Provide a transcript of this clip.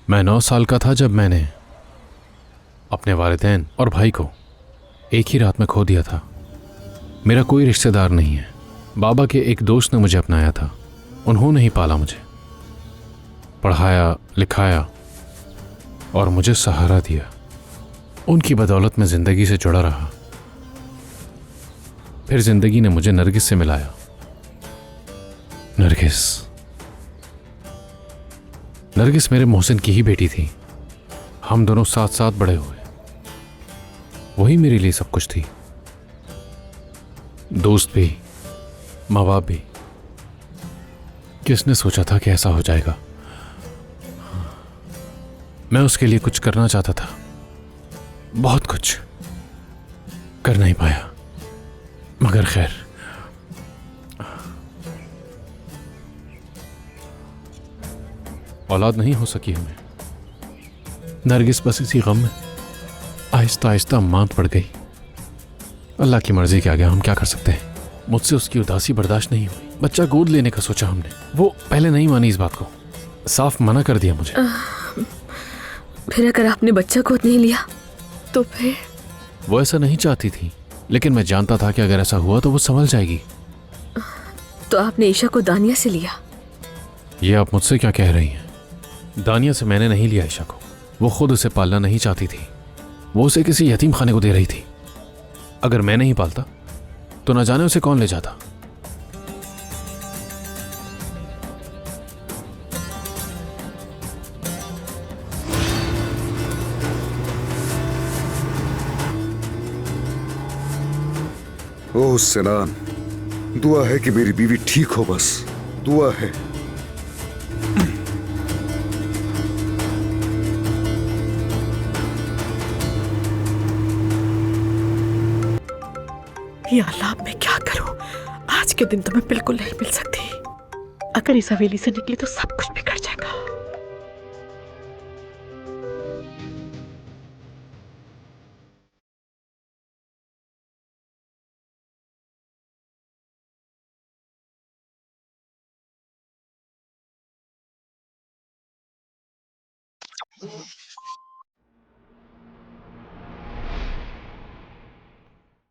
मैं 9 साल का था जब मैंने अपने वालिदैन और भाई को एक ही रात में खो दिया था। मेरा कोई रिश्तेदार नहीं है। बाबा के एक दोस्त ने मुझे अपनाया था। उन्होंने ही पाला मुझे, पढ़ाया लिखाया और मुझे सहारा दिया। उनकी बदौलत मैं जिंदगी से जुड़ा रहा। फिर जिंदगी ने मुझे नरगिस से मिलाया। नरगिस नरगिस मेरे मोहसिन की ही बेटी थी। हम दोनों साथ साथ बड़े हुए। वही मेरे लिए सब कुछ थी। दोस्त भी, माँ बाप भी। किसने सोचा था कि ऐसा हो जाएगा। मैं उसके लिए कुछ करना चाहता था, बहुत कुछ। कर नहीं पाया, मगर खैर। औलाद नहीं हो सकी हमें। नरगिस बस इसी गम में आहिस्ता आहिस्ता मात पड़ गई। अल्लाह की मर्जी के आगे हम क्या कर सकते हैं। मुझसे उसकी उदासी बर्दाश्त नहीं हुई। बच्चा गोद लेने का सोचा हमने। वो पहले नहीं मानी इस बात को, साफ मना कर दिया मुझे। फिर अगर आपने बच्चा गोद नहीं लिया तो फिर? वो ऐसा नहीं चाहती थी, लेकिन मैं जानता था कि अगर ऐसा हुआ तो वो संभल जाएगी। तो आपने ईशा को दानिया से लिया? ये आप मुझसे क्या कह रही हैं? दानिया से मैंने नहीं लिया ईशा को। वो खुद उसे पालना नहीं चाहती थी। वो उसे किसी यतीम खाने को दे रही थी। अगर मैं नहीं पालता तो न जाने उसे कौन ले जाता। ओह सिनान, दुआ है कि मेरी बीवी ठीक हो, बस दुआ है। या अल्लाह, मैं क्या करूं? आज के दिन तो मैं बिल्कुल नहीं मिल सकती। अगर इस हवेली से निकली तो सब कुछ बिगड़ जाएगा।